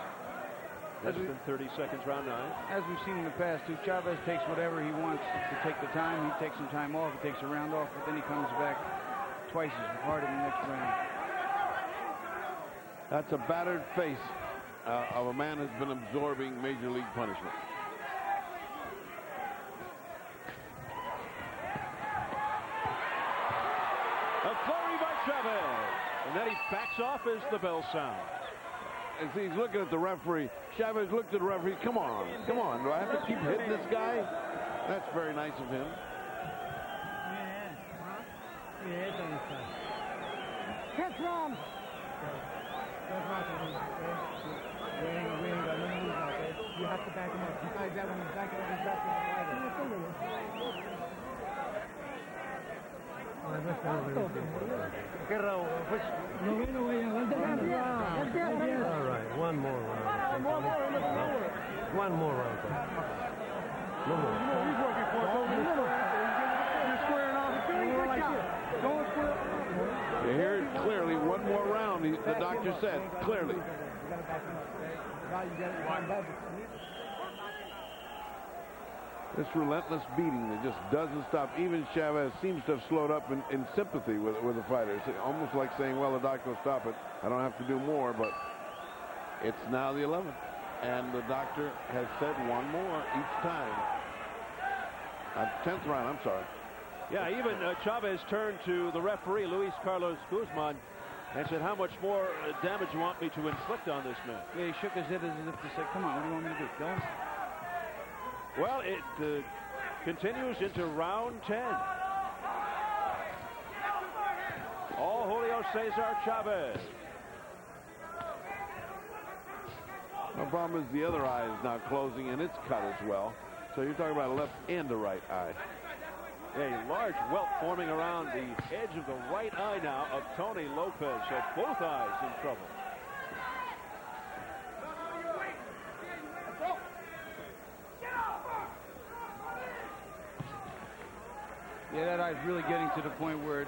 Less than 30 seconds, round 9. As we've seen in the past, too, Chavez takes whatever he wants to take the time. He takes some time off. He takes a round off, but then he comes back twice as hard in the next round. That's a battered face of a man who's been absorbing major league punishment. A flurry by Chavez. And then he backs off as the bell sounds. And see, he's looking at the referee. Chavez looked at the referee. Come on. Come on. Do I have to keep hitting this guy? That's very nice of him. Catch round. We ain't got no moves out there. You have to back him up. Besides that, when you back him up, he's back to the fighter. All right, one more round. One more round. No more. He's working for it. You're squaring off. You're like this. Don't square. You hear it clearly. One more round, the doctor said. Clearly. You gotta back him up. Now you got it. This relentless beating that just doesn't stop. Even Chavez seems to have slowed up in sympathy with the fighter. It's almost like saying, well, the doctor will stop it. I don't have to do more, but it's now the 11th. And the doctor has said one more each time. 10th round, I'm sorry. Yeah, even Chavez turned to the referee, Luis Carlos Guzman, and said, how much more damage you want me to inflict on this man? Yeah, he shook his head as if to say, come on, what do you want me to do? Go. Well, it continues into round 10. All Julio Cesar Chavez. The problem is the other eye is now closing and it's cut as well. So you're talking about a left and a right eye. A large welt forming around the edge of the right eye now of Tony Lopez. So both eyes in trouble. Yeah, that eye's really getting to the point where it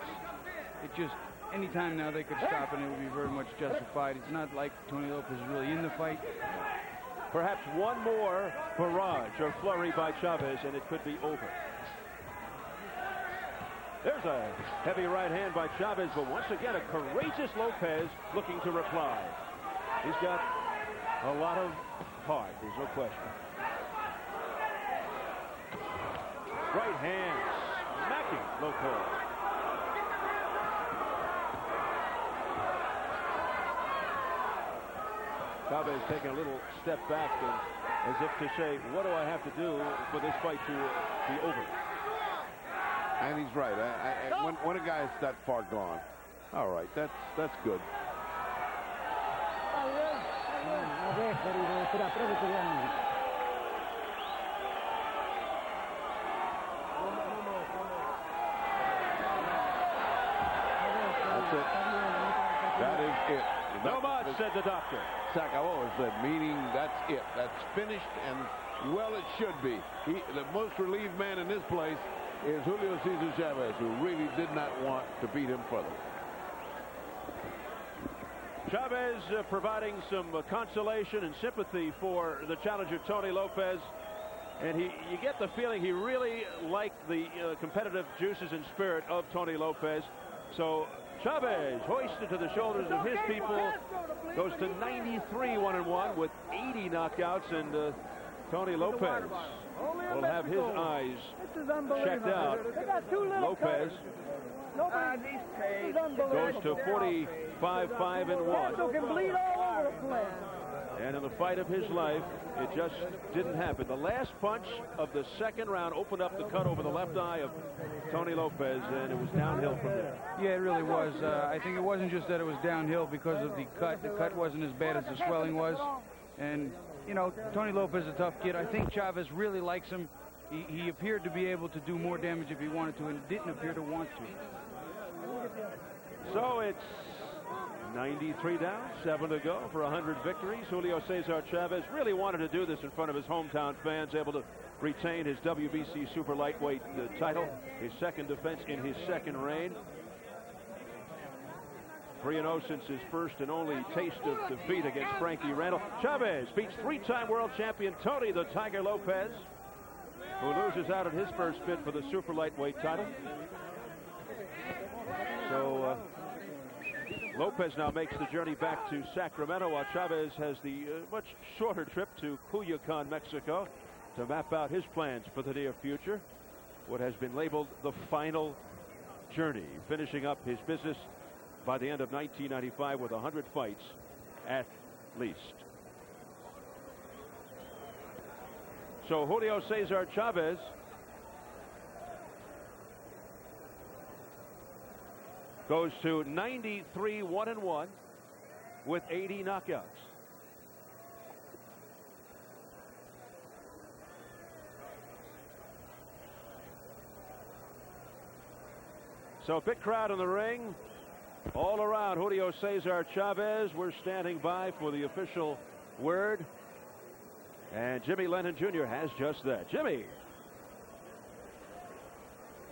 just, anytime now they could stop and it would be very much justified. It's not like Tony Lopez is really in the fight. Perhaps one more barrage or flurry by Chavez, and it could be over. There's a heavy right hand by Chavez, but once again, a courageous Lopez looking to reply. He's got a lot of heart, there's no question. Right hand, smacking Lopez. Chavez taking a little step back as if to say, what do I have to do for this fight to be over? And he's right. When a guy's that far gone, all right, that's good. That's it. That is it. No much, said the doctor. Zach, I've always said, meaning that's it. That's finished, and well, it should be. The most relieved man in this place is Julio Cesar Chavez, who really did not want to beat him further. Chavez providing some consolation and sympathy for the challenger Tony Lopez, and you get the feeling he really liked the competitive juices and spirit of Tony Lopez. So Chavez, hoisted to the shoulders of his people, goes to 93-1-1 with 80 knockouts, and Tony Lopez will have his eyes checked out. Lopez goes to 45-5-1. And in the fight of his life, it just didn't happen. The last punch of the second round opened up the cut over the left eye of Tony Lopez, and it was downhill from there. Yeah, it really was. I think it wasn't just that it was downhill because of the cut. The cut wasn't as bad as the swelling was. And, you know, Tony Lopez is a tough kid. I think Chavez really likes him. He appeared to be able to do more damage if he wanted to, and didn't appear to want to. So it's 93 down, 7 to go for 100 victories. Julio Cesar Chavez really wanted to do this in front of his hometown fans, able to retain his WBC super lightweight title, his second defense in his second reign. 3-0 since his first and only taste of defeat against Frankie Randall. Chavez beats three-time world champion Tony the Tiger Lopez, who loses out at his first bid for the super lightweight title. So Lopez now makes the journey back to Sacramento, while Chavez has the much shorter trip to Culiacan, Mexico, to map out his plans for the near future. What has been labeled the final journey, finishing up his business by the end of 1995 with 100 fights at least. So Julio Cesar Chavez goes to 93-1-1 with 80 knockouts. So a big crowd in the ring. All around Julio Cesar Chavez. We're standing by for the official word. And Jimmy Lennon Jr. has just that. Jimmy.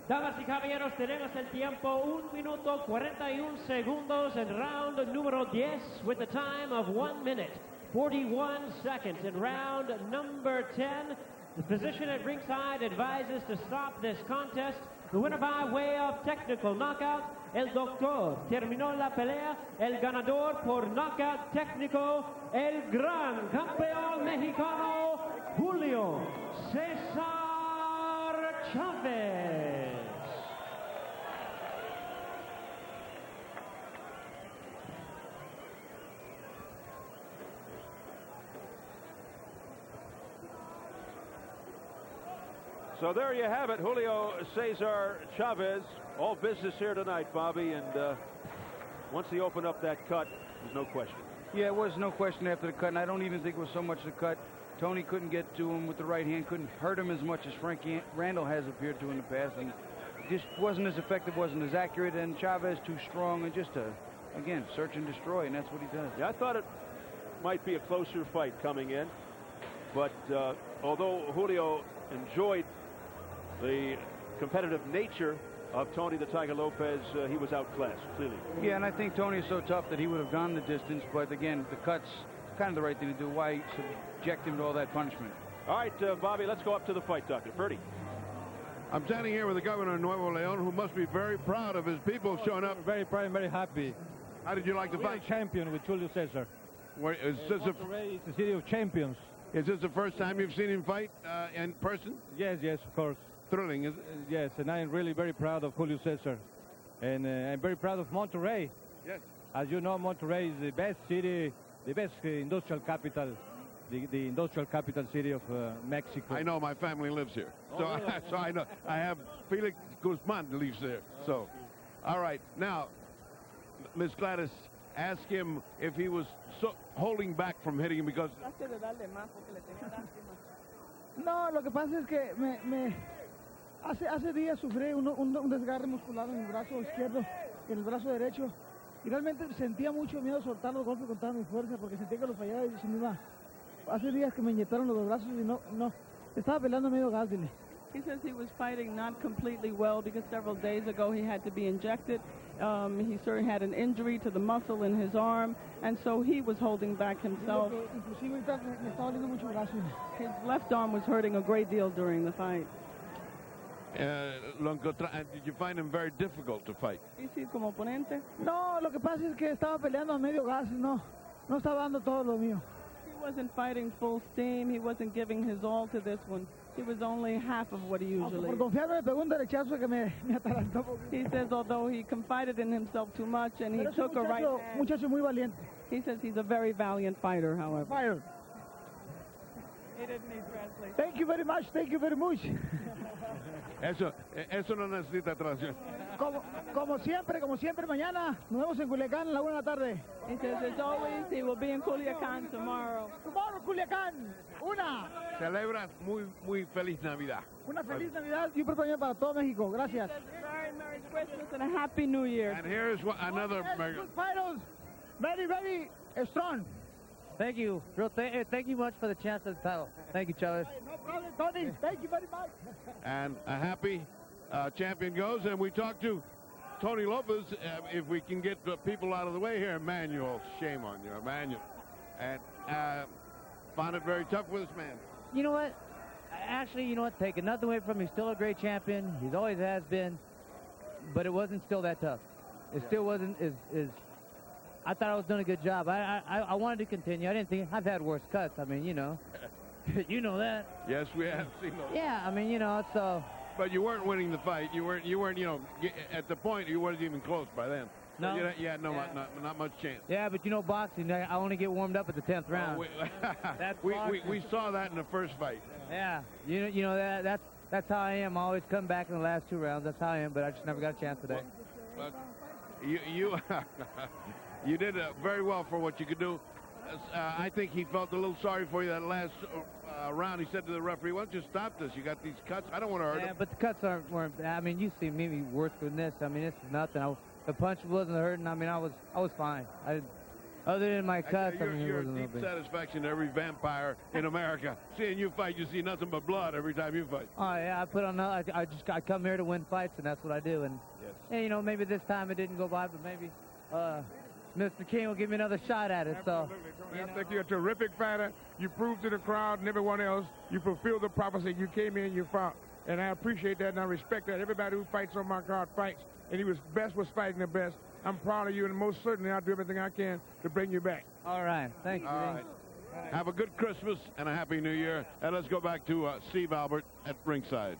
Damas y caballeros, tenemos el tiempo 1 minuto 41 segundos en round número 10 with the time of 1 minute 41 seconds. In round number 10, the physician at ringside advises to stop this contest. The winner by way of technical knockout, el doctor terminó la pelea. El ganador por knockout técnico, el gran campeón mexicano, Julio Cesar Chavez. So there you have it, Julio Cesar Chavez. All business here tonight, Bobby, and once he opened up that cut, there's no question. Yeah, it was no question after the cut, and I don't even think it was so much the cut. Tony couldn't get to him with the right hand, couldn't hurt him as much as Frankie Randall has appeared to in the past, and just wasn't as effective, wasn't as accurate, and Chavez too strong, and just again, search and destroy, and that's what he does. Yeah, I thought it might be a closer fight coming in, but although Julio enjoyed the competitive nature of Tony the Tiger Lopez, he was outclassed, clearly. Yeah, and I think Tony is so tough that he would have gone the distance, but again, the cut's kind of the right thing to do. Why subject him to all that punishment? All right, Bobby, let's go up to the fight, Doctor. Ferdy. I'm standing here with the governor of Nuevo Leon, who must be very proud of his people showing up. Very proud and very happy. How did you like the We are fight? champion with Julio Cesar. Is this Monterrey is the city of champions. Is this the first time you've seen him fight in person? Yes, of course. Thrilling, is it? Yes, and I am really very proud of Julio Cesar. And I'm very proud of Monterrey. Yes. As you know, Monterrey is the best city, the best industrial capital, the industrial capital city of Mexico. I know, my family lives here. So, really? so I know. I have Felix Guzman lives there. So, all right. Now, Miss Gladys, ask him if he was holding back from hitting him because... No, lo que pasa es que hace días sufrí un desgarre muscular en el brazo izquierdo y en el brazo derecho. Y realmente sentía mucho miedo soltar los golpes con toda mi fuerza porque sentía que los fallaba y se me iba. Hace días que me inyectaron los dos brazos y no, estaba peleando medio gas, dile. He says he was fighting not completely well because several days ago he had to be injected. He certainly had an injury to the muscle in his arm, and so he was holding back himself. Inclusive ahorita me estaba doliendo mucho el brazo. His left arm was hurting a great deal during the fight. Did you find him very difficult to fight? ¿Sí, como oponente? No, lo que pasa es que estaba peleando a medio gas, no estaba dando todo lo mío. He wasn't fighting full steam. He wasn't giving his all to this one. He was only half of what he usually. Por confiarme me pegó un derechazo que me atarantó. He says although he confided in himself too much and he took a right hand. Muchacho muy valiente. He says he's a very valiant fighter, however. Fighter. He didn't need translation. Thank you very much. Thank you very much. Eso no necesita traducción. Como siempre, mañana nos vemos en Culiacán a la 1 de la tarde. He says, as always, he will be in Culiacán tomorrow. Tomorrow, Culiacán, una. Celebras muy feliz Navidad. Una feliz Navidad y un próspero año para todo México. Gracias. Very Merry Christmas and a Happy New Year. And here's another... Good fighters, very, very strong. Thank you. Thank you much for the chance at the title. Thank you, Chavez. No problem, Tony. Thank you very much. And a happy champion goes. And we talked to Tony Lopez. If we can get the people out of the way here, Emmanuel, shame on you, Emmanuel. And found it very tough with this man. You know what? Actually, you know what? Taking nothing away from him. He's still a great champion. He always has been. But it wasn't still that tough. It still wasn't as I thought I was doing a good job. I wanted to continue. I didn't think I've had worse cuts. I mean, you know, you know that. Yes, we have seen those. Yeah, I mean, you know, so. But you weren't winning the fight. You weren't. You know, at the point you weren't even close by then. No. Not much chance. Yeah, but you know, boxing, I only get warmed up at the 10th round. We saw that in the first fight. Yeah, you know that's how I am. I always come back in the last 2 rounds. That's how I am. But I just never got a chance today. But you did very well for what you could do. I think he felt a little sorry for you that last round. He said to the referee, "Why don't you stop this? You got these cuts. I don't want to hurt him." Yeah, but the cuts weren't. I mean, you see me worse than this. I mean, this is nothing. The punch wasn't hurting. I mean, I was fine. Other than my cuts, you're a deep satisfaction to every vampire in America. Seeing you fight, you see nothing but blood every time you fight. Oh yeah, I come here to win fights, and that's what I do. And you know, maybe this time it didn't go by, but maybe Mr. King will give me another shot at it. Absolutely. So I think you're a terrific fighter. You proved to the crowd and everyone else you fulfilled the prophecy. You came in, you fought, and I appreciate that and I respect that. Everybody who fights on my card fights, and he was fighting the best. I'm proud of you, and most certainly I'll do everything I can to bring you back. All right. Thank you. All right. Have a good Christmas and a Happy New Year. And let's go back to Steve Albert at ringside.